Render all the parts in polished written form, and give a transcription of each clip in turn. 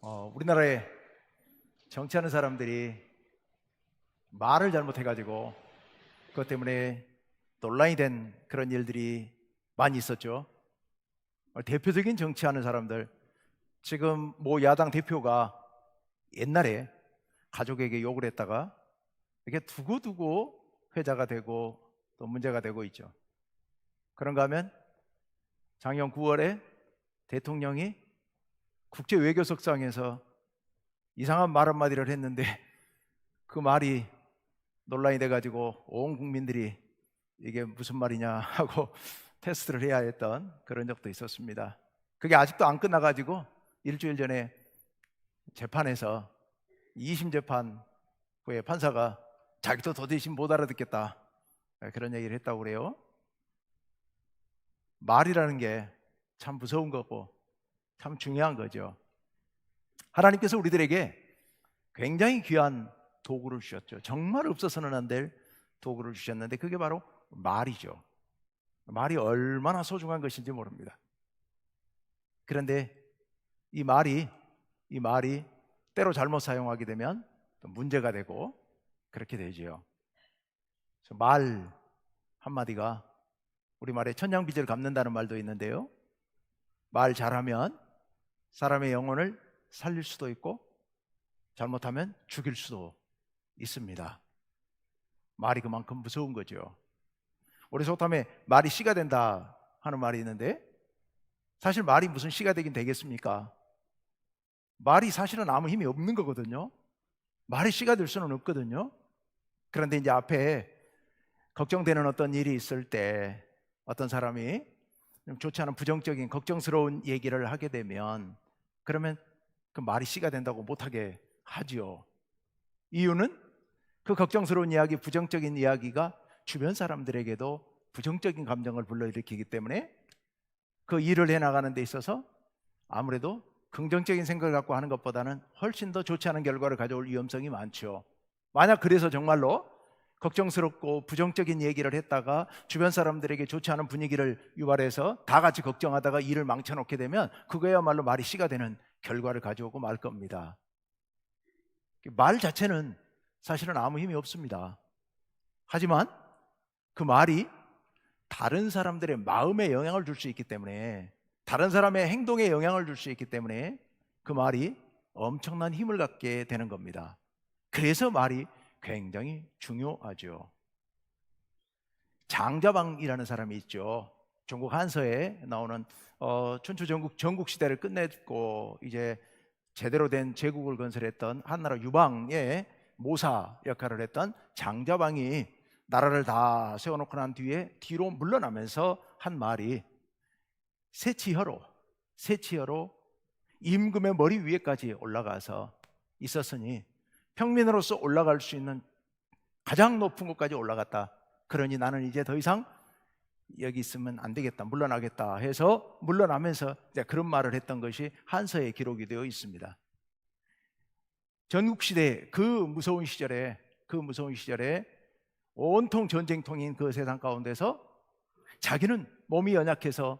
우리나라에 정치하는 사람들이 말을 잘못해가지고 그것 때문에 논란이 된 그런 일들이 많이 있었죠. 대표적인 정치하는 사람들, 지금 모 야당 대표가 옛날에 가족에게 욕을 했다가 이게 두고두고 회자가 되고 또 문제가 되고 있죠. 그런가 하면 작년 9월에 대통령이 국제외교석상에서 이상한 말 한마디를 했는데 그 말이 논란이 돼가지고 온 국민들이 이게 무슨 말이냐 하고 테스트를 해야 했던 그런 적도 있었습니다. 그게 아직도 안 끝나가지고 일주일 전에 재판에서 2심 재판 후에 판사가 자기도 도저히 못 알아듣겠다 그런 얘기를 했다고 그래요. 말이라는 게 참 무서운 거고 참 중요한 거죠. 하나님께서 우리들에게 굉장히 귀한 도구를 주셨죠. 정말 없어서는 안 될 도구를 주셨는데 그게 바로 말이죠. 말이 얼마나 소중한 것인지 모릅니다. 그런데 이 말이 때로 잘못 사용하게 되면 또 문제가 되고 그렇게 되지요. 말 한마디가 우리말에 천냥빚을 갚는다는 말도 있는데요. 말 잘하면 사람의 영혼을 살릴 수도 있고 잘못하면 죽일 수도 있습니다. 말이 그만큼 무서운 거죠. 우리 속담에 말이 씨가 된다 하는 말이 있는데 사실 말이 무슨 씨가 되긴 되겠습니까? 말이 사실은 아무 힘이 없는 거거든요. 말이 씨가 될 수는 없거든요. 그런데 이제 앞에 걱정되는 어떤 일이 있을 때 어떤 사람이 좀 좋지 않은 부정적인 걱정스러운 얘기를 하게 되면 그러면 그 말이 씨가 된다고 못하게 하지요. 이유는 그 걱정스러운 이야기, 부정적인 이야기가 주변 사람들에게도 부정적인 감정을 불러일으키기 때문에 그 일을 해나가는 데 있어서 아무래도 긍정적인 생각을 갖고 하는 것보다는 훨씬 더 좋지 않은 결과를 가져올 위험성이 많죠. 만약 그래서 정말로 걱정스럽고 부정적인 얘기를 했다가 주변 사람들에게 좋지 않은 분위기를 유발해서 다 같이 걱정하다가 일을 망쳐놓게 되면 그거야말로 말이 씨가 되는 결과를 가져오고 말 겁니다. 말 자체는 사실은 아무 힘이 없습니다. 하지만 그 말이 다른 사람들의 마음에 영향을 줄 수 있기 때문에 다른 사람의 행동에 영향을 줄 수 있기 때문에 그 말이 엄청난 힘을 갖게 되는 겁니다. 그래서 말이 굉장히 중요하죠. 장자방이라는 사람이 있죠. 중국 한서에 나오는 춘추 전국 시대를 끝냈고 이제 제대로 된 제국을 건설했던 한나라 유방의 모사 역할을 했던 장자방이 나라를 다 세워놓고 난 뒤에 뒤로 물러나면서 한 말이 새치혀로 임금의 머리 위에까지 올라가서 있었으니 평민으로서 올라갈 수 있는 가장 높은 곳까지 올라갔다. 그러니 나는 이제 더 이상 여기 있으면 안 되겠다, 물러나겠다 해서 물러나면서 그런 말을 했던 것이 한서에 기록이 되어 있습니다. 전국시대 그 무서운 시절에 온통 전쟁통인 그 세상 가운데서 자기는 몸이 연약해서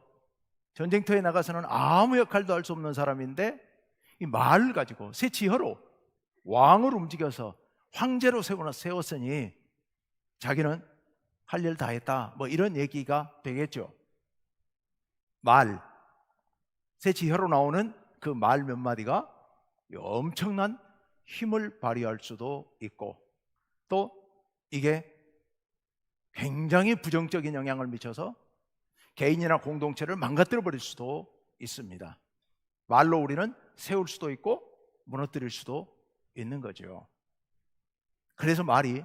전쟁터에 나가서는 아무 역할도 할 수 없는 사람인데 이 말을 가지고 새치혀로 왕을 움직여서 황제로 세웠으니 자기는 할 일 다 했다, 뭐 이런 얘기가 되겠죠. 말, 새치혀로 나오는 그 말 몇 마디가 엄청난 힘을 발휘할 수도 있고 또 이게 굉장히 부정적인 영향을 미쳐서 개인이나 공동체를 망가뜨려 버릴 수도 있습니다. 말로 우리는 세울 수도 있고 무너뜨릴 수도 있는 거죠. 그래서 말이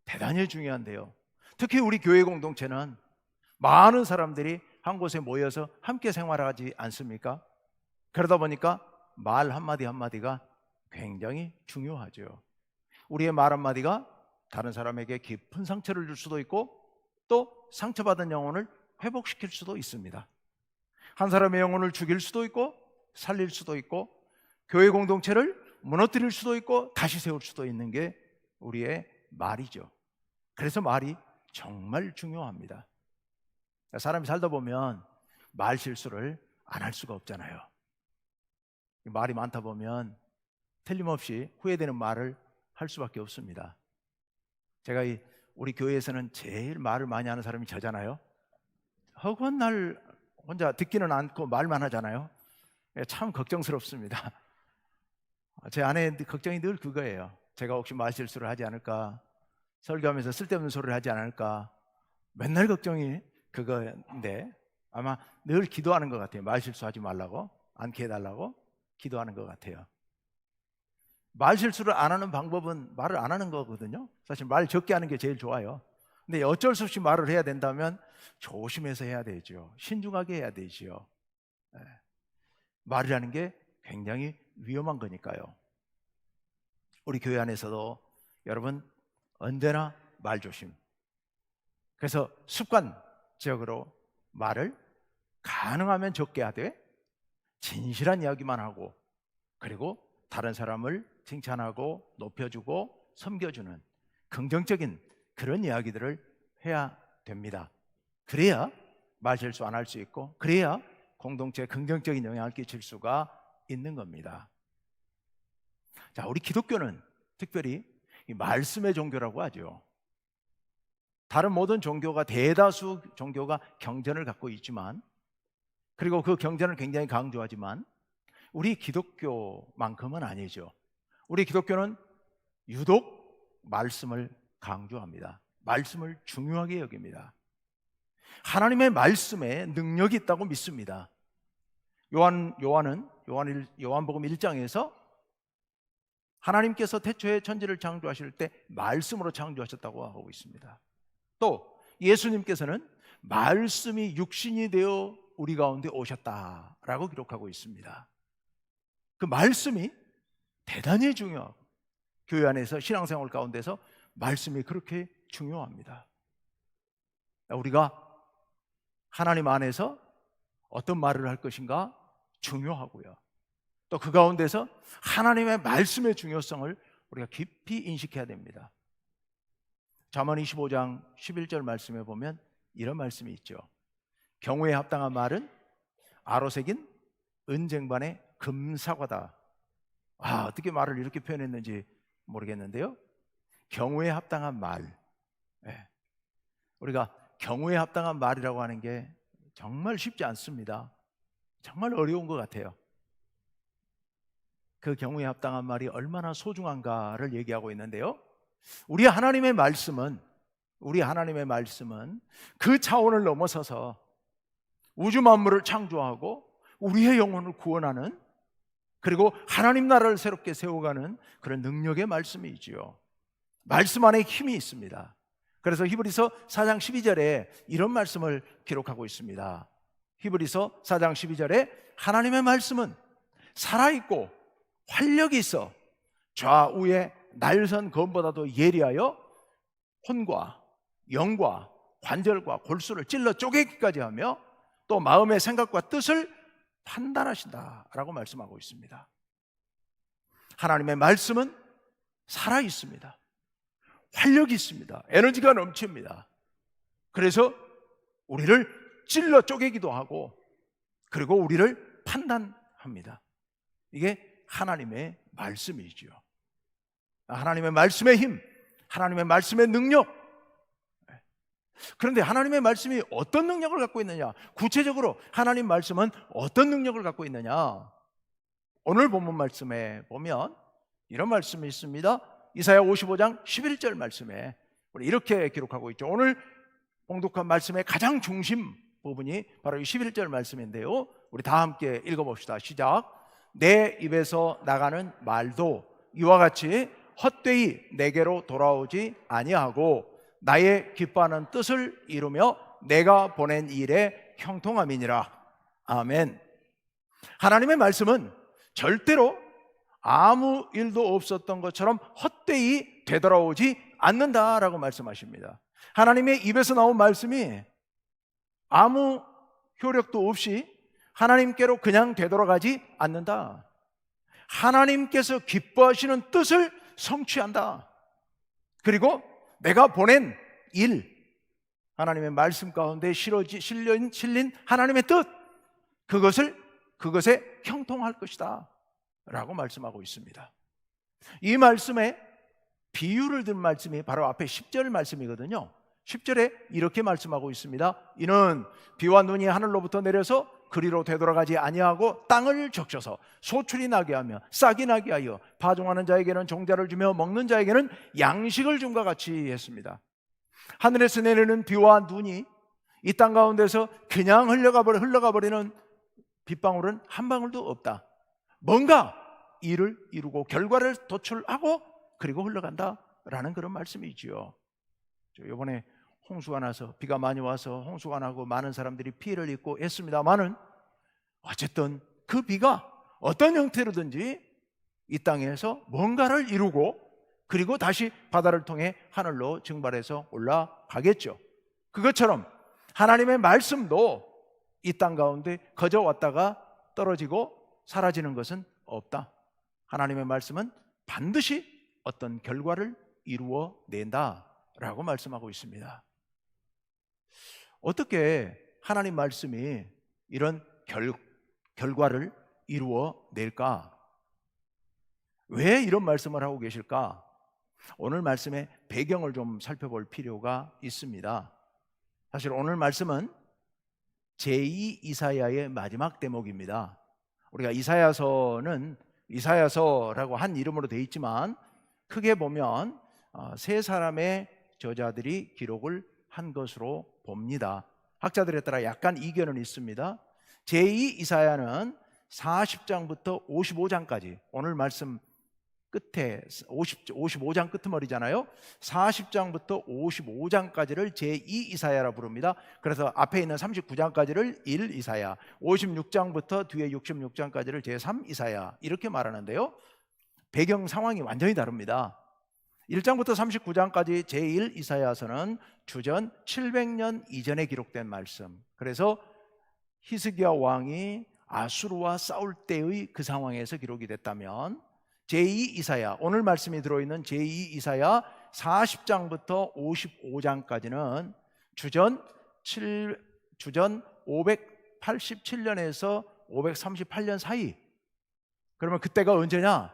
대단히 중요한데요. 특히 우리 교회 공동체는 많은 사람들이 한 곳에 모여서 함께 생활하지 않습니까? 그러다 보니까 말 한마디 한마디가 굉장히 중요하죠. 우리의 말 한마디가 다른 사람에게 깊은 상처를 줄 수도 있고 또 상처받은 영혼을 회복시킬 수도 있습니다. 한 사람의 영혼을 죽일 수도 있고 살릴 수도 있고 교회 공동체를 무너뜨릴 수도 있고 다시 세울 수도 있는 게 우리의 말이죠. 그래서 말이 정말 중요합니다. 사람이 살다 보면 말 실수를 안 할 수가 없잖아요. 말이 많다 보면 틀림없이 후회되는 말을 할 수밖에 없습니다. 제가 우리 교회에서는 제일 말을 많이 하는 사람이 저잖아요. 허구한 날 혼자 듣기는 않고 말만 하잖아요. 참 걱정스럽습니다. 제 아내의 걱정이 늘 그거예요. 제가 혹시 말실수를 하지 않을까, 설교하면서 쓸데없는 소리를 하지 않을까, 맨날 걱정이 그거인데 아마 늘 기도하는 것 같아요. 말실수하지 말라고, 않게 해달라고 기도하는 것 같아요. 말실수를 안 하는 방법은 말을 안 하는 거거든요. 사실 말 적게 하는 게 제일 좋아요. 근데 어쩔 수 없이 말을 해야 된다면 조심해서 해야 되죠. 신중하게 해야 되죠. 말이라는 게 굉장히 위험한 거니까요. 우리 교회 안에서도 여러분 언제나 말 조심. 그래서 습관적으로 말을 가능하면 적게 하되 진실한 이야기만 하고, 그리고 다른 사람을 칭찬하고 높여주고 섬겨주는 긍정적인 그런 이야기들을 해야 됩니다. 그래야 말실수 안 할 수 있고, 그래야 공동체에 긍정적인 영향을 끼칠 수가 있는 겁니다. 자, 우리 기독교는 특별히 이 말씀의 종교라고 하죠. 다른 모든 종교가, 대다수 종교가 경전을 갖고 있지만, 그리고 그 경전을 굉장히 강조하지만 우리 기독교만큼은 아니죠. 우리 기독교는 유독 말씀을 강조합니다. 말씀을 중요하게 여깁니다. 하나님의 말씀에 능력이 있다고 믿습니다. 요한복음 1장에서 하나님께서 태초에 천지를 창조하실 때 말씀으로 창조하셨다고 하고 있습니다. 또 예수님께서는 말씀이 육신이 되어 우리 가운데 오셨다라고 기록하고 있습니다. 그 말씀이 대단히 중요하고, 교회 안에서 신앙생활 가운데서 말씀이 그렇게 중요합니다. 우리가 하나님 안에서 어떤 말을 할 것인가 중요하고요. 또 그 가운데서 하나님의 말씀의 중요성을 우리가 깊이 인식해야 됩니다. 잠언 25장 11절 말씀에 보면 이런 말씀이 있죠. 경우에 합당한 말은 아로새긴 은쟁반의 금사과다. 어떻게 말을 이렇게 표현했는지 모르겠는데요, 경우에 합당한 말, 우리가 경우에 합당한 말이라고 하는 게 정말 쉽지 않습니다. 정말 어려운 것 같아요. 그 경우에 합당한 말이 얼마나 소중한가를 얘기하고 있는데요, 우리 하나님의 말씀은 그 차원을 넘어서서 우주 만물을 창조하고 우리의 영혼을 구원하는, 그리고 하나님 나라를 새롭게 세워가는 그런 능력의 말씀이지요. 말씀 안에 힘이 있습니다. 그래서 히브리서 4장 12절에 이런 말씀을 기록하고 있습니다. 히브리서 4장 12절에 하나님의 말씀은 살아있고 활력이 있어 좌우의 날선 검보다도 예리하여 혼과 영과 관절과 골수를 찔러 쪼개기까지 하며 또 마음의 생각과 뜻을 판단하신다라고 말씀하고 있습니다. 하나님의 말씀은 살아 있습니다. 활력이 있습니다. 에너지가 넘칩니다. 그래서 우리를 찔러 쪼개기도 하고, 그리고 우리를 판단합니다. 이게 하나님의 말씀이죠. 하나님의 말씀의 힘, 하나님의 말씀의 능력. 그런데 하나님의 말씀이 어떤 능력을 갖고 있느냐, 구체적으로 하나님 말씀은 어떤 능력을 갖고 있느냐, 오늘 본문 말씀에 보면 이런 말씀이 있습니다. 이사야 55장 11절 말씀에 우리 이렇게 기록하고 있죠. 오늘 봉독한 말씀의 가장 중심 부분이 바로 이 11절 말씀인데요, 우리 다 함께 읽어봅시다. 시작. 내 입에서 나가는 말도 이와 같이 헛되이 내게로 돌아오지 아니하고 나의 기뻐하는 뜻을 이루며 내가 보낸 일에 형통함이니라. 아멘. 하나님의 말씀은 절대로 아무 일도 없었던 것처럼 헛되이 되돌아오지 않는다라고 말씀하십니다. 하나님의 입에서 나온 말씀이 아무 효력도 없이 하나님께로 그냥 되돌아가지 않는다. 하나님께서 기뻐하시는 뜻을 성취한다. 그리고 내가 보낸 일, 하나님의 말씀 가운데 실린 하나님의 뜻, 그것에 형통할 것이다. 라고 말씀하고 있습니다. 이 말씀에 비유를 든 말씀이 바로 앞에 10절 말씀이거든요. 10절에 이렇게 말씀하고 있습니다. 이는 비와 눈이 하늘로부터 내려서 그리로 되돌아가지 아니하고 땅을 적셔서 소출이 나게 하며 싹이 나게 하여 파종하는 자에게는 종자를 주며 먹는 자에게는 양식을 줌과 같이 했습니다. 하늘에서 내리는 비와 눈이 이 땅 가운데서 그냥 흘러가 버리는 빗방울은 한 방울도 없다. 뭔가 일을 이루고 결과를 도출하고 그리고 흘러간다라는 그런 말씀이지요. 이번에 홍수가 나서 비가 많이 와서 홍수가 나고 많은 사람들이 피해를 입고 했습니다만은 어쨌든 그 비가 어떤 형태로든지 이 땅에서 뭔가를 이루고 그리고 다시 바다를 통해 하늘로 증발해서 올라가겠죠. 그것처럼 하나님의 말씀도 이 땅 가운데 거저 왔다가 떨어지고 사라지는 것은 없다. 하나님의 말씀은 반드시 어떤 결과를 이루어낸다라고 말씀하고 있습니다. 어떻게 하나님 말씀이 이런 결과를 이루어낼까? 왜 이런 말씀을 하고 계실까? 오늘 말씀의 배경을 좀 살펴볼 필요가 있습니다. 사실 오늘 말씀은 제2 이사야의 마지막 대목입니다. 우리가 이사야서는 이사야서라고 한 이름으로 되어 있지만 크게 보면 세 사람의 저자들이 기록을 한 것으로 봅니다. 학자들에 따라 약간 이견은 있습니다. 제2 이사야는 40장부터 55장까지 오늘 말씀 끝에 55장 끄트머리잖아요. 40장부터 55장까지를 제2 이사야라 부릅니다. 그래서 앞에 있는 39장까지를 1 이사야, 56장부터 뒤에 66장까지를 제3 이사야 이렇게 말하는데요. 배경 상황이 완전히 다릅니다. 1장부터 39장까지 제1 이사야서는 주전 700년 이전에 기록된 말씀. 그래서 히스기야 왕이 아수르와 싸울 때의 그 상황에서 기록이 됐다면 제2 이사야, 오늘 말씀이 들어있는 제2 이사야 40장부터 55장까지는 주전 587년에서 538년 사이. 그러면 그때가 언제냐?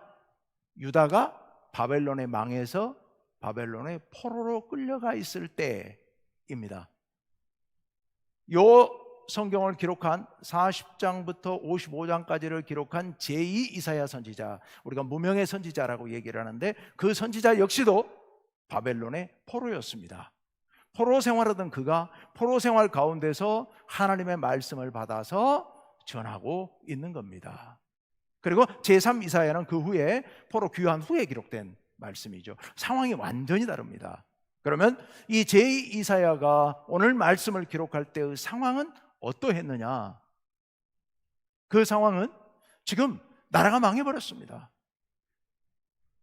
유다가 바벨론에 망해서 바벨론의 포로로 끌려가 있을 때입니다. 요 성경을 기록한 40장부터 55장까지를 기록한 제2 이사야 선지자, 우리가 무명의 선지자라고 얘기를 하는데 그 선지자 역시도 바벨론의 포로였습니다. 포로 생활하던 그가 포로 생활 가운데서 하나님의 말씀을 받아서 전하고 있는 겁니다. 그리고 제3 이사야는 그 후에 포로 귀환 후에 기록된 말씀이죠. 상황이 완전히 다릅니다. 그러면 이 제2 이사야가 오늘 말씀을 기록할 때의 상황은 어떠했느냐? 그 상황은 지금 나라가 망해버렸습니다.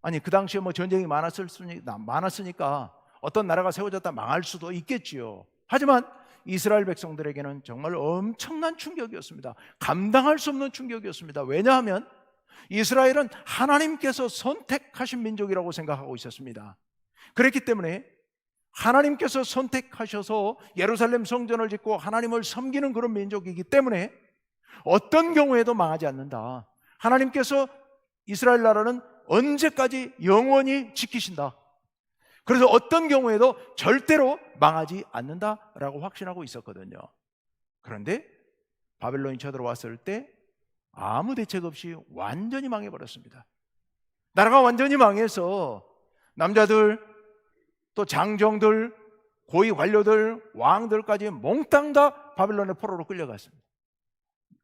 아니 그 당시에 뭐 전쟁이 많았으니까 어떤 나라가 세워졌다 망할 수도 있겠지요. 하지만 이스라엘 백성들에게는 정말 엄청난 충격이었습니다. 감당할 수 없는 충격이었습니다. 왜냐하면 이스라엘은 하나님께서 선택하신 민족이라고 생각하고 있었습니다. 그렇기 때문에 하나님께서 선택하셔서 예루살렘 성전을 짓고 하나님을 섬기는 그런 민족이기 때문에 어떤 경우에도 망하지 않는다. 하나님께서 이스라엘 나라는 언제까지 영원히 지키신다. 그래서 어떤 경우에도 절대로 망하지 않는다라고 확신하고 있었거든요. 그런데 바벨론이 쳐들어왔을 때 아무 대책 없이 완전히 망해버렸습니다. 나라가 완전히 망해서 남자들 또 장정들, 고위 관료들, 왕들까지 몽땅 다 바벨론의 포로로 끌려갔습니다.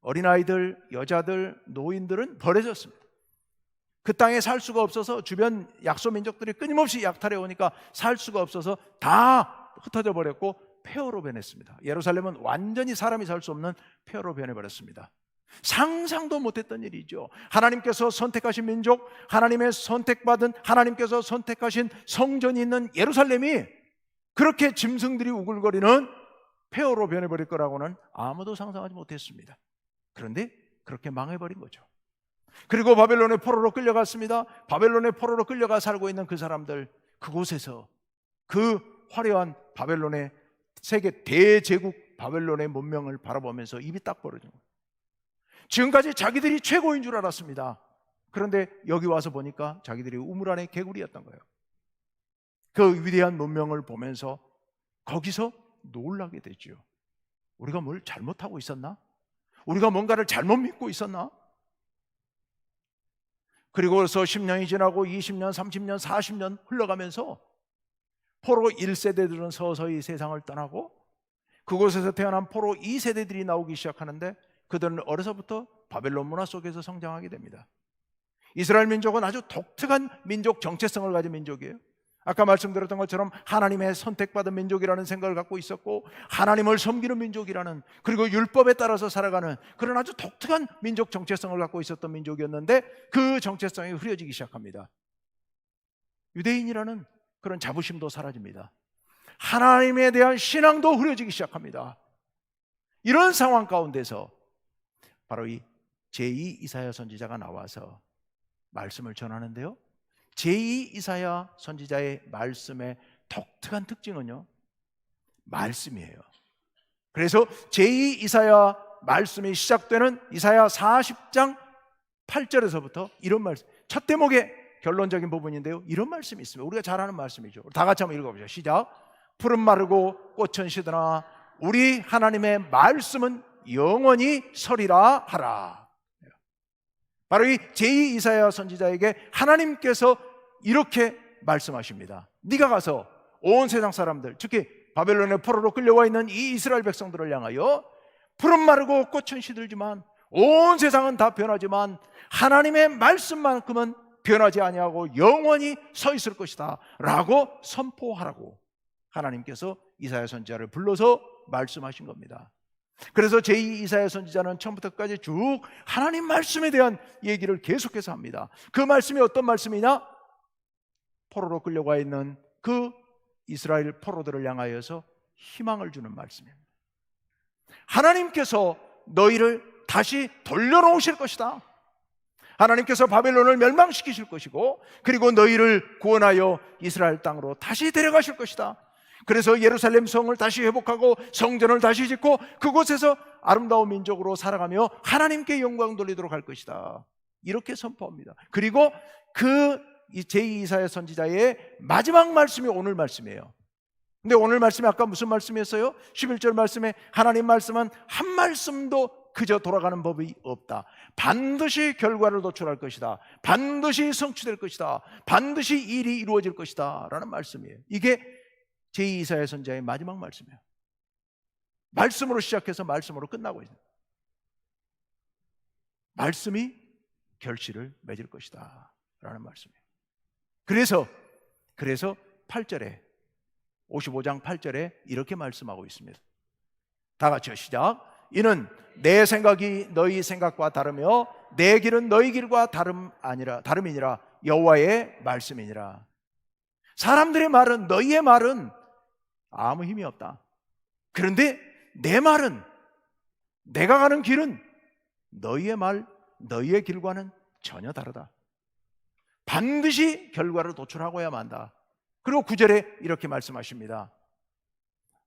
어린아이들, 여자들, 노인들은 버려졌습니다. 그 땅에 살 수가 없어서 주변 약소 민족들이 끊임없이 약탈해 오니까 살 수가 없어서 다 흩어져 버렸고 폐허로 변했습니다. 예루살렘은 완전히 사람이 살 수 없는 폐허로 변해버렸습니다. 상상도 못했던 일이죠. 하나님께서 선택하신 민족, 하나님의 선택받은, 하나님께서 선택하신 성전이 있는 예루살렘이 그렇게 짐승들이 우글거리는 폐허로 변해버릴 거라고는 아무도 상상하지 못했습니다. 그런데 그렇게 망해버린 거죠. 그리고 바벨론의 포로로 끌려갔습니다. 바벨론의 포로로 끌려가 살고 있는 그 사람들, 그곳에서 그 화려한 바벨론의 세계 대제국 바벨론의 문명을 바라보면서 입이 딱 벌어진 거예요. 지금까지 자기들이 최고인 줄 알았습니다. 그런데 여기 와서 보니까 자기들이 우물 안에 개구리였던 거예요. 그 위대한 문명을 보면서 거기서 놀라게 되죠. 우리가 뭘 잘못하고 있었나? 우리가 뭔가를 잘못 믿고 있었나? 그리고서 10년이 지나고 20년, 30년, 40년 흘러가면서 포로 1세대들은 서서히 세상을 떠나고 그곳에서 태어난 포로 2세대들이 나오기 시작하는데 그들은 어려서부터 바벨론 문화 속에서 성장하게 됩니다. 이스라엘 민족은 아주 독특한 민족 정체성을 가진 민족이에요. 아까 말씀드렸던 것처럼 하나님의 선택받은 민족이라는 생각을 갖고 있었고 하나님을 섬기는 민족이라는, 그리고 율법에 따라서 살아가는 그런 아주 독특한 민족 정체성을 갖고 있었던 민족이었는데 그 정체성이 흐려지기 시작합니다. 유대인이라는 그런 자부심도 사라집니다. 하나님에 대한 신앙도 흐려지기 시작합니다. 이런 상황 가운데서 바로 이 제2 이사야 선지자가 나와서 말씀을 전하는데요, 제2 이사야 선지자의 말씀의 독특한 특징은요, 말씀이에요. 그래서 제2 이사야 말씀이 시작되는 이사야 40장 8절에서부터 이런 말씀, 첫 대목의 결론적인 부분인데요, 이런 말씀이 있습니다. 우리가 잘 아는 말씀이죠. 다 같이 한번 읽어보죠. 시작. 푸른 마르고 꽃은 시드나 우리 하나님의 말씀은 영원히 서리라 하라. 바로 이 제2 이사야 선지자에게 하나님께서 이렇게 말씀하십니다. 네가 가서 온 세상 사람들, 특히 바벨론의 포로로 끌려와 있는 이 이스라엘 백성들을 향하여 푸른 마르고 꽃은 시들지만 온 세상은 다 변하지만 하나님의 말씀만큼은 변하지 아니하고 영원히 서 있을 것이다 라고 선포하라고 하나님께서 이사야 선지자를 불러서 말씀하신 겁니다. 그래서 제2 이사야 선지자는 처음부터 끝까지 쭉 하나님 말씀에 대한 얘기를 계속해서 합니다. 그 말씀이 어떤 말씀이냐? 포로로 끌려가 있는 그 이스라엘 포로들을 향하여서 희망을 주는 말씀입니다. 하나님께서 너희를 다시 돌려놓으실 것이다. 하나님께서 바벨론을 멸망시키실 것이고 그리고 너희를 구원하여 이스라엘 땅으로 다시 데려가실 것이다. 그래서 예루살렘 성을 다시 회복하고 성전을 다시 짓고 그곳에서 아름다운 민족으로 살아가며 하나님께 영광 돌리도록 할 것이다. 이렇게 선포합니다. 그리고 그 제2 이사야 선지자의 마지막 말씀이 오늘 말씀이에요. 근데 오늘 말씀이 아까 무슨 말씀이었어요? 11절 말씀에 하나님 말씀은 한 말씀도 그저 돌아가는 법이 없다. 반드시 결과를 도출할 것이다. 반드시 성취될 것이다. 반드시 일이 이루어질 것이다 라는 말씀이에요. 이게 제2 이사야 선지자의 마지막 말씀이에요. 말씀으로 시작해서 말씀으로 끝나고 있어요. 말씀이 결실을 맺을 것이다 라는 말씀이에요. 그래서 8절에 55장 8절에 이렇게 말씀하고 있습니다. 다 같이요. 시작. 이는 내 생각이 너희 생각과 다르며 내 길은 너희 길과 다름이니라. 여호와의 말씀이니라. 사람들의 말은, 너희의 말은 아무 힘이 없다. 그런데 내 말은, 내가 가는 길은 너희의 말, 너희의 길과는 전혀 다르다. 반드시 결과를 도출하고야만 한다. 그리고 9절에 이렇게 말씀하십니다.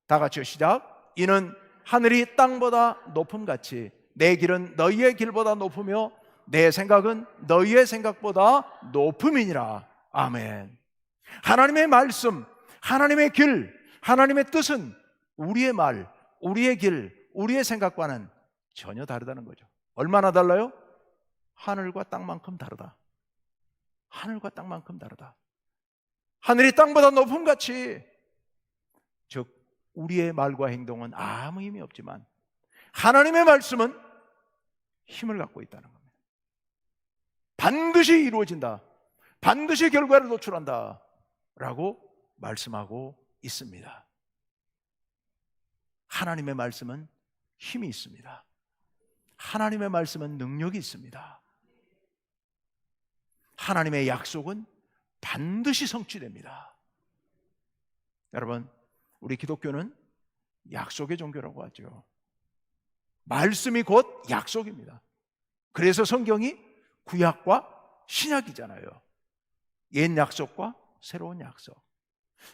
다 같이요. 시작. 이는 하늘이 땅보다 높음같이 내 길은 너희의 길보다 높으며 내 생각은 너희의 생각보다 높음이니라. 아멘. 하나님의 말씀, 하나님의 길, 하나님의 뜻은 우리의 말, 우리의 길, 우리의 생각과는 전혀 다르다는 거죠. 얼마나 달라요? 하늘과 땅만큼 다르다. 하늘과 땅만큼 다르다. 하늘이 땅보다 높음같이, 즉 우리의 말과 행동은 아무 힘이 없지만 하나님의 말씀은 힘을 갖고 있다는 겁니다. 반드시 이루어진다. 반드시 결과를 도출한다 라고 말씀하고 있습니다. 하나님의 말씀은 힘이 있습니다. 하나님의 말씀은 능력이 있습니다. 하나님의 약속은 반드시 성취됩니다. 여러분, 우리 기독교는 약속의 종교라고 하죠. 말씀이 곧 약속입니다. 그래서 성경이 구약과 신약이잖아요. 옛 약속과 새로운 약속.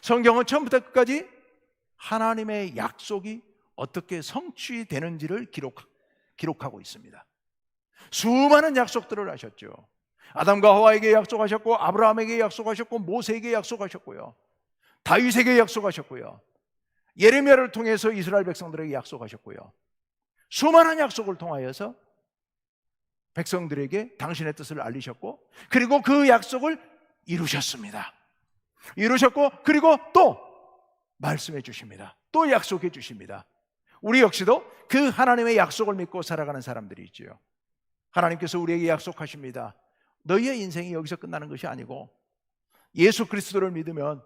성경은 처음부터 끝까지 하나님의 약속이 어떻게 성취되는지를 기록하고 있습니다. 수많은 약속들을 하셨죠. 아담과 하와에게 약속하셨고, 아브라함에게 약속하셨고, 모세에게 약속하셨고요, 다윗에게 약속하셨고요, 예레미야를 통해서 이스라엘 백성들에게 약속하셨고요, 수많은 약속을 통하여서 백성들에게 당신의 뜻을 알리셨고, 그리고 그 약속을 이루셨습니다. 이루셨고, 그리고 또 말씀해 주십니다. 또 약속해 주십니다. 우리 역시도 그 하나님의 약속을 믿고 살아가는 사람들이 있지요. 하나님께서 우리에게 약속하십니다. 너희의 인생이 여기서 끝나는 것이 아니고 예수 그리스도를 믿으면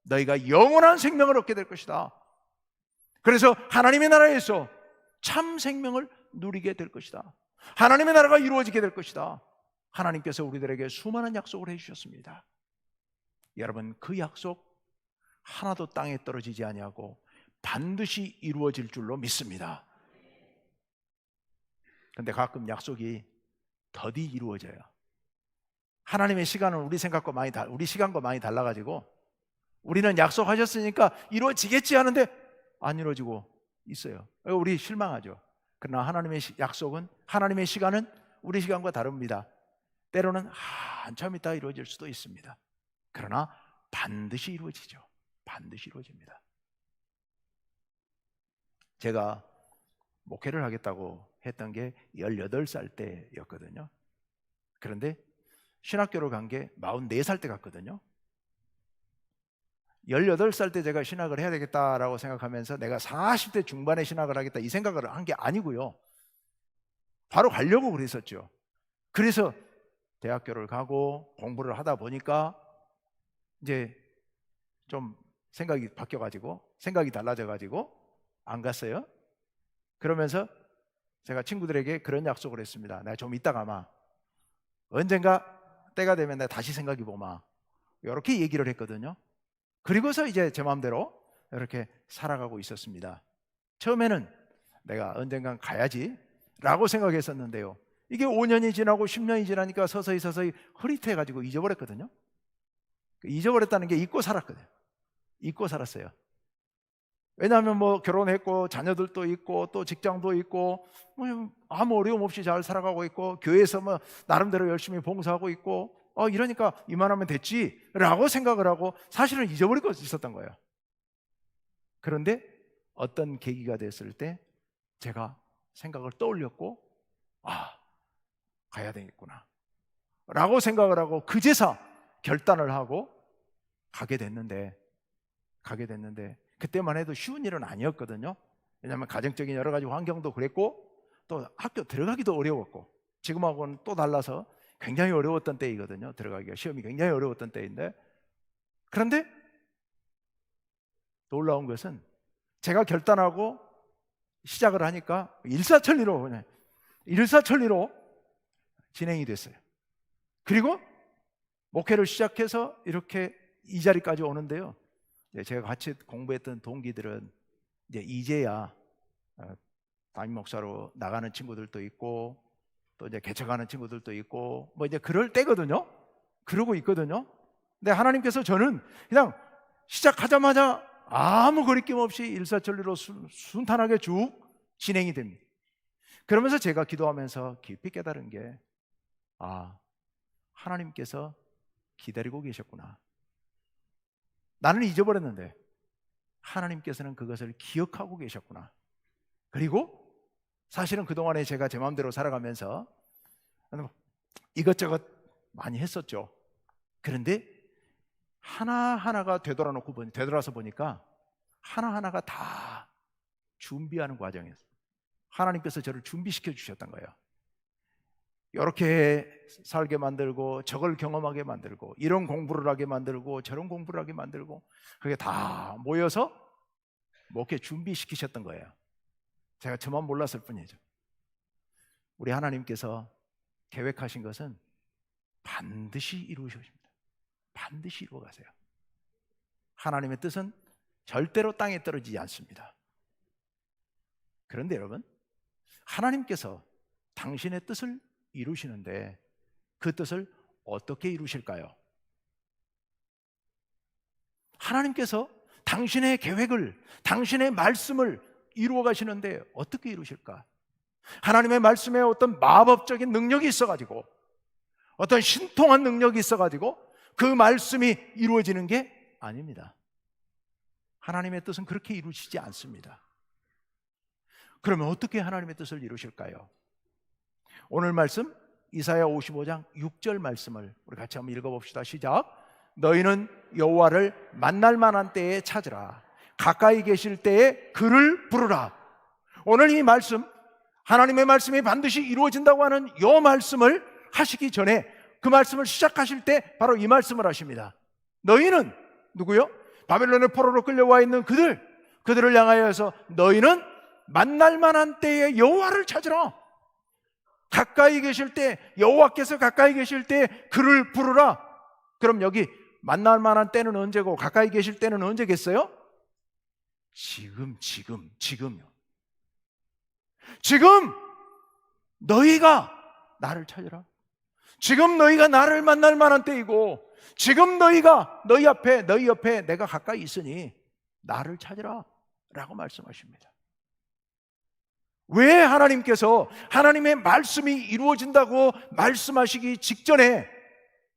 너희가 영원한 생명을 얻게 될 것이다. 그래서 하나님의 나라에서 참 생명을 누리게 될 것이다. 하나님의 나라가 이루어지게 될 것이다. 하나님께서 우리들에게 수많은 약속을 해주셨습니다. 여러분, 그 약속 하나도 땅에 떨어지지 아니하고 반드시 이루어질 줄로 믿습니다. 그런데 가끔 약속이 더디 이루어져요. 하나님의 시간은 우리 시간과 많이 달라가지고 우리는 약속하셨으니까 이루어지겠지 하는데 안 이루어지고 있어요. 우리 실망하죠. 그러나 하나님의 약속은, 하나님의 시간은 우리 시간과 다릅니다. 때로는 한참 있다 이루어질 수도 있습니다. 그러나 반드시 이루어지죠. 반드시 이루어집니다. 제가 목회를 하겠다고 했던 게 18살 때였거든요. 그런데 신학교를 간 게 44살 때 갔거든요. 18살 때 제가 신학을 해야 되겠다라고 생각하면서 내가 40대 중반에 신학을 하겠다 이 생각을 한 게 아니고요, 바로 가려고 그랬었죠. 그래서 대학교를 가고 공부를 하다 보니까 이제 좀 생각이 바뀌어가지고, 생각이 달라져가지고 안 갔어요. 그러면서 제가 친구들에게 그런 약속을 했습니다. 내가 좀 이따 가마, 언젠가 때가 되면 내가 다시 생각해 보마, 이렇게 얘기를 했거든요. 그리고서 이제 제 마음대로 이렇게 살아가고 있었습니다. 처음에는 내가 언젠간 가야지 라고 생각했었는데요, 이게 5년이 지나고 10년이 지나니까 서서히 흐릿해가지고 잊어버렸거든요. 잊어버렸다는 게 잊고 살았거든요. 잊고 살았어요. 왜냐하면 뭐 결혼했고 자녀들도 있고 또 직장도 있고 뭐 아무 어려움 없이 잘 살아가고 있고 교회에서 뭐 나름대로 열심히 봉사하고 있고 이러니까 이만하면 됐지라고 생각을 하고 사실은 잊어버리고 있었던 거예요. 그런데 어떤 계기가 됐을 때 제가 생각을 떠올렸고, 가야 되겠구나 라고 생각을 하고 그제서 결단을 하고 가게 됐는데 그때만 해도 쉬운 일은 아니었거든요. 왜냐하면 가정적인 여러 가지 환경도 그랬고 또 학교 들어가기도 어려웠고, 지금하고는 또 달라서 굉장히 어려웠던 때이거든요. 들어가기가, 시험이 굉장히 어려웠던 때인데, 그런데 놀라운 것은 제가 결단하고 시작을 하니까 일사천리로 진행이 됐어요. 그리고 목회를 시작해서 이렇게 이 자리까지 오는데요, 제가 같이 공부했던 동기들은 이제야 담임 목사로 나가는 친구들도 있고 또 이제 개척하는 친구들도 있고 뭐 이제 그럴 때거든요. 그러고 있거든요. 근데 하나님께서 저는 그냥 시작하자마자 아무 거리낌 없이 일사천리로 순탄하게 쭉 진행이 됩니다. 그러면서 제가 기도하면서 깊이 깨달은 게, 하나님께서 기다리고 계셨구나. 나는 잊어버렸는데 하나님께서는 그것을 기억하고 계셨구나. 그리고 사실은 그동안에 제가 제 마음대로 살아가면서 이것저것 많이 했었죠. 그런데 하나하나가 되돌아서 보니까 하나하나가 다 준비하는 과정이었어요. 하나님께서 저를 준비시켜 주셨던 거예요. 이렇게 살게 만들고 저걸 경험하게 만들고 이런 공부를 하게 만들고 저런 공부를 하게 만들고, 그게 다 모여서 목회 준비시키셨던 거예요. 제가 저만 몰랐을 뿐이죠. 우리 하나님께서 계획하신 것은 반드시 이루십니다. 반드시 이루어 가세요. 하나님의 뜻은 절대로 땅에 떨어지지 않습니다. 그런데 여러분, 하나님께서 당신의 뜻을 이루시는데 그 뜻을 어떻게 이루실까요? 하나님께서 당신의 계획을, 당신의 말씀을 이루어 가시는데 어떻게 이루실까? 하나님의 말씀에 어떤 마법적인 능력이 있어가지고 어떤 신통한 능력이 있어가지고 그 말씀이 이루어지는 게 아닙니다. 하나님의 뜻은 그렇게 이루어지지 않습니다. 그러면 어떻게 하나님의 뜻을 이루실까요? 오늘 말씀 이사야 55장 6절 말씀을 우리 같이 한번 읽어봅시다. 시작. 너희는 여호와를 만날 만한 때에 찾으라. 가까이 계실 때에 그를 부르라. 오늘 이 말씀, 하나님의 말씀이 반드시 이루어진다고 하는 이 말씀을 하시기 전에 그 말씀을 시작하실 때 바로 이 말씀을 하십니다. 너희는 누구요? 바벨론의 포로로 끌려와 있는 그들을 향하여서 너희는 만날 만한 때에 여호와를 찾으라. 가까이 계실 때, 여호와께서 가까이 계실 때 그를 부르라. 그럼 여기 만날 만한 때는 언제고 가까이 계실 때는 언제겠어요? 지금요. 지금 너희가 나를 찾으라. 지금 너희가 나를 만날 만한 때이고, 지금 너희 옆에 내가 가까이 있으니 나를 찾으라 라고 말씀하십니다. 왜 하나님께서 하나님의 말씀이 이루어진다고 말씀하시기 직전에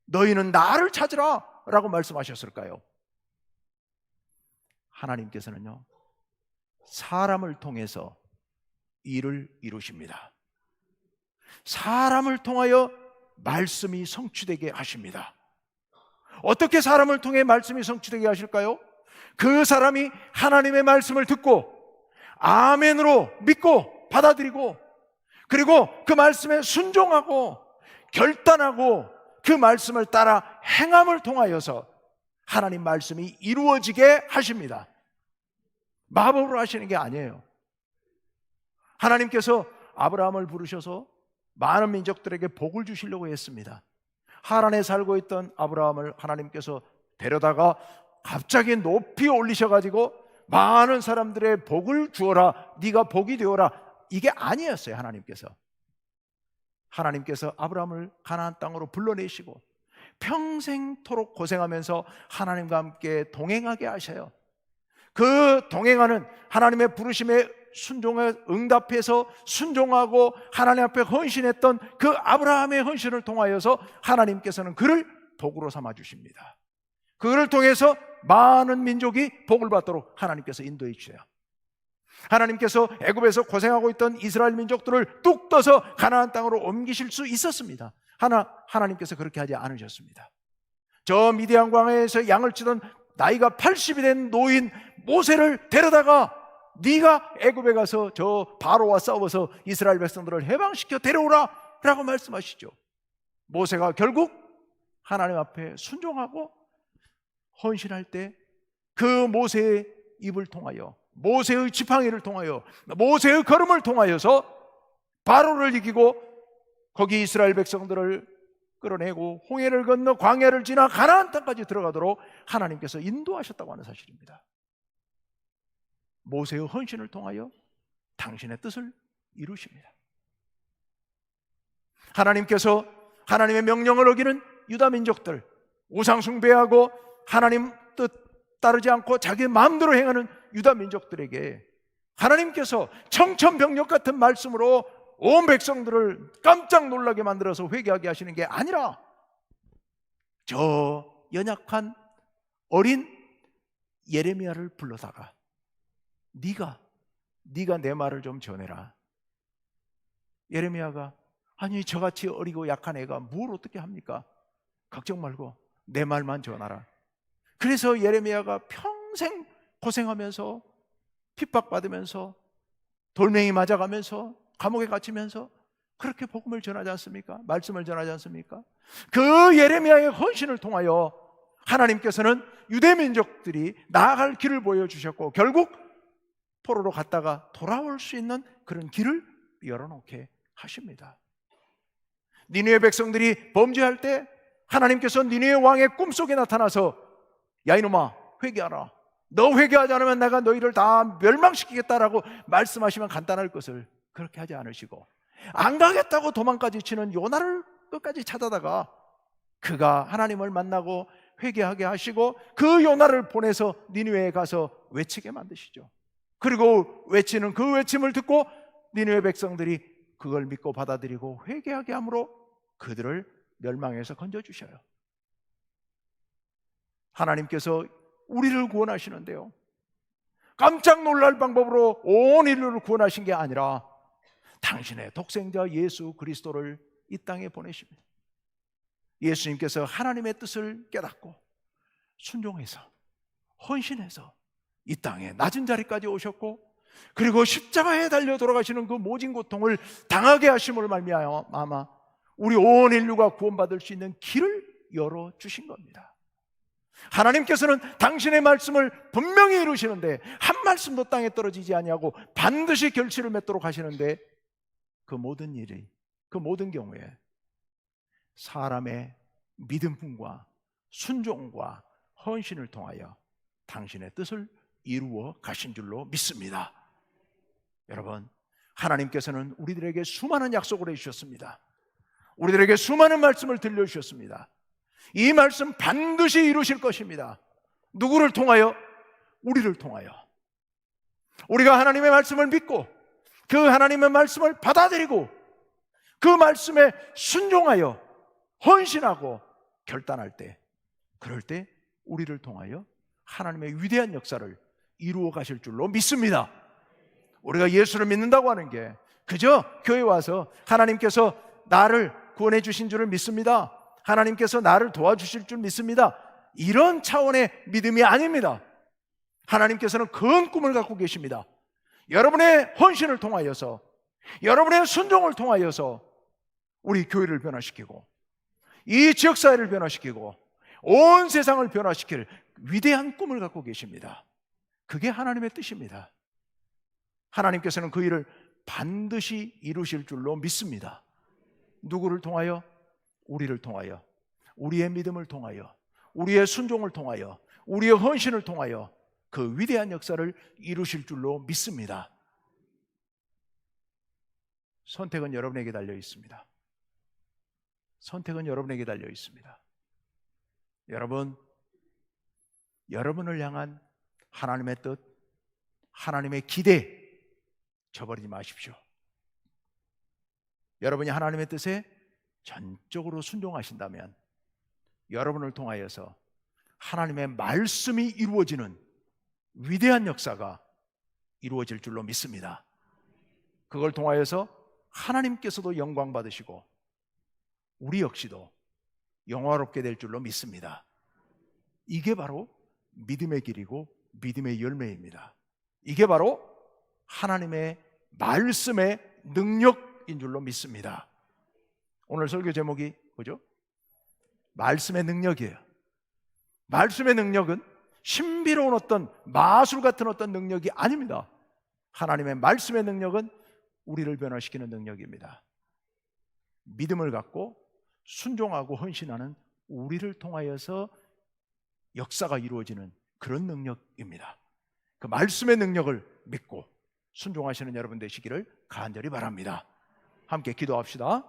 너희는 나를 찾으라 라고 말씀하셨을까요? 하나님께서는요, 사람을 통해서 일을 이루십니다. 사람을 통하여 말씀이 성취되게 하십니다. 어떻게 사람을 통해 말씀이 성취되게 하실까요? 그 사람이 하나님의 말씀을 듣고 아멘으로 믿고 받아들이고, 그리고 그 말씀에 순종하고 결단하고 그 말씀을 따라 행함을 통하여서 하나님 말씀이 이루어지게 하십니다. 마법으로 하시는 게 아니에요. 하나님께서 아브라함을 부르셔서 많은 민족들에게 복을 주시려고 했습니다. 하란에 살고 있던 아브라함을 하나님께서 데려다가 갑자기 높이 올리셔가지고 많은 사람들의 복을 주어라, 네가 복이 되어라, 이게 아니었어요. 하나님께서 아브라함을 가나안 땅으로 불러내시고 평생토록 고생하면서 하나님과 함께 동행하게 하셔요. 그 동행하는 하나님의 부르심에 순종에 응답해서 순종하고 하나님 앞에 헌신했던 그 아브라함의 헌신을 통하여서 하나님께서는 그를 복으로 삼아 주십니다. 그를 통해서 많은 민족이 복을 받도록 하나님께서 인도해 주세요. 하나님께서 애굽에서 고생하고 있던 이스라엘 민족들을 뚝 떠서 가나안 땅으로 옮기실 수 있었습니다. 하나님께서 그렇게 하지 않으셨습니다. 저 미디안 광야에서 양을 치던 나이가 80이 된 노인 모세를 데려다가 네가 애굽에 가서 저 바로와 싸워서 이스라엘 백성들을 해방시켜 데려오라 라고 말씀하시죠. 모세가 결국 하나님 앞에 순종하고 헌신할 때 그 모세의 입을 통하여, 모세의 지팡이를 통하여, 모세의 걸음을 통하여서 바로를 이기고 거기 이스라엘 백성들을 끌어내고 홍해를 건너 광야를 지나 가나안 땅까지 들어가도록 하나님께서 인도하셨다고 하는 사실입니다. 모세의 헌신을 통하여 당신의 뜻을 이루십니다. 하나님께서 하나님의 명령을 어기는 유다 민족들, 우상 숭배하고 하나님 뜻 따르지 않고 자기 마음대로 행하는 유다 민족들에게 하나님께서 청천벽력 같은 말씀으로 온 백성들을 깜짝 놀라게 만들어서 회개하게 하시는 게 아니라 저 연약한 어린 예레미야를 불러다가 네가 내 말을 좀 전해라. 예레미야가 아니 저같이 어리고 약한 애가 뭘 어떻게 합니까? 걱정 말고 내 말만 전하라. 그래서 예레미야가 평생 고생하면서 핍박받으면서 돌멩이 맞아가면서 감옥에 갇히면서 그렇게 복음을 전하지 않습니까? 말씀을 전하지 않습니까? 그 예레미야의 헌신을 통하여 하나님께서는 유대 민족들이 나아갈 길을 보여주셨고 결국 포로로 갔다가 돌아올 수 있는 그런 길을 열어놓게 하십니다. 니느웨 백성들이 범죄할 때 하나님께서 니느웨 왕의 꿈속에 나타나서 야 이놈아 회개하라, 너 회개하지 않으면 내가 너희를 다 멸망시키겠다라고 말씀하시면 간단할 것을 그렇게 하지 않으시고 안 가겠다고 도망까지 치는 요나를 끝까지 찾아다가 그가 하나님을 만나고 회개하게 하시고 그 요나를 보내서 니느웨에 가서 외치게 만드시죠. 그리고 외치는 그 외침을 듣고 니느웨 백성들이 그걸 믿고 받아들이고 회개하게 함으로 그들을 멸망에서 건져주셔요. 하나님께서 우리를 구원하시는데요, 깜짝 놀랄 방법으로 온 인류를 구원하신 게 아니라 당신의 독생자 예수 그리스도를 이 땅에 보내십니다. 예수님께서 하나님의 뜻을 깨닫고 순종해서 헌신해서 이 땅에 낮은 자리까지 오셨고, 그리고 십자가에 달려 돌아가시는 그 모진 고통을 당하게 하심을 말미암아 우리 온 인류가 구원받을 수 있는 길을 열어주신 겁니다. 하나님께서는 당신의 말씀을 분명히 이루시는데 한 말씀도 땅에 떨어지지 아니하고 반드시 결실을 맺도록 하시는데, 그 모든 일이, 그 모든 경우에 사람의 믿음과 순종과 헌신을 통하여 당신의 뜻을 이루어 가신 줄로 믿습니다. 여러분, 하나님께서는 우리들에게 수많은 약속을 해주셨습니다. 우리들에게 수많은 말씀을 들려주셨습니다. 이 말씀 반드시 이루실 것입니다. 누구를 통하여? 우리를 통하여. 우리가 하나님의 말씀을 믿고 그 하나님의 말씀을 받아들이고 그 말씀에 순종하여 헌신하고 결단할 때, 그럴 때 우리를 통하여 하나님의 위대한 역사를 이루어 가실 줄로 믿습니다. 우리가 예수를 믿는다고 하는 게 그저 교회 와서 하나님께서 나를 구원해 주신 줄을 믿습니다, 하나님께서 나를 도와주실 줄 믿습니다, 이런 차원의 믿음이 아닙니다. 하나님께서는 큰 꿈을 갖고 계십니다. 여러분의 헌신을 통하여서, 여러분의 순종을 통하여서 우리 교회를 변화시키고 이 지역사회를 변화시키고 온 세상을 변화시킬 위대한 꿈을 갖고 계십니다. 그게 하나님의 뜻입니다. 하나님께서는 그 일을 반드시 이루실 줄로 믿습니다. 누구를 통하여? 우리를 통하여, 우리의 믿음을 통하여, 우리의 순종을 통하여, 우리의 헌신을 통하여 그 위대한 역사를 이루실 줄로 믿습니다. 선택은 여러분에게 달려 있습니다. 선택은 여러분에게 달려 있습니다. 여러분을 향한 하나님의 뜻, 하나님의 기대 저버리지 마십시오. 여러분이 하나님의 뜻에 전적으로 순종하신다면 여러분을 통하여서 하나님의 말씀이 이루어지는 위대한 역사가 이루어질 줄로 믿습니다. 그걸 통하여서 하나님께서도 영광 받으시고 우리 역시도 영화롭게 될 줄로 믿습니다. 이게 바로 믿음의 길이고 믿음의 열매입니다. 이게 바로 하나님의 말씀의 능력인 줄로 믿습니다. 오늘 설교 제목이 뭐죠? 말씀의 능력이에요. 말씀의 능력은 신비로운 어떤 마술 같은 어떤 능력이 아닙니다. 하나님의 말씀의 능력은 우리를 변화시키는 능력입니다. 믿음을 갖고 순종하고 헌신하는 우리를 통하여서 역사가 이루어지는 그런 능력입니다. 그 말씀의 능력을 믿고 순종하시는 여러분 되시기를 간절히 바랍니다. 함께 기도합시다.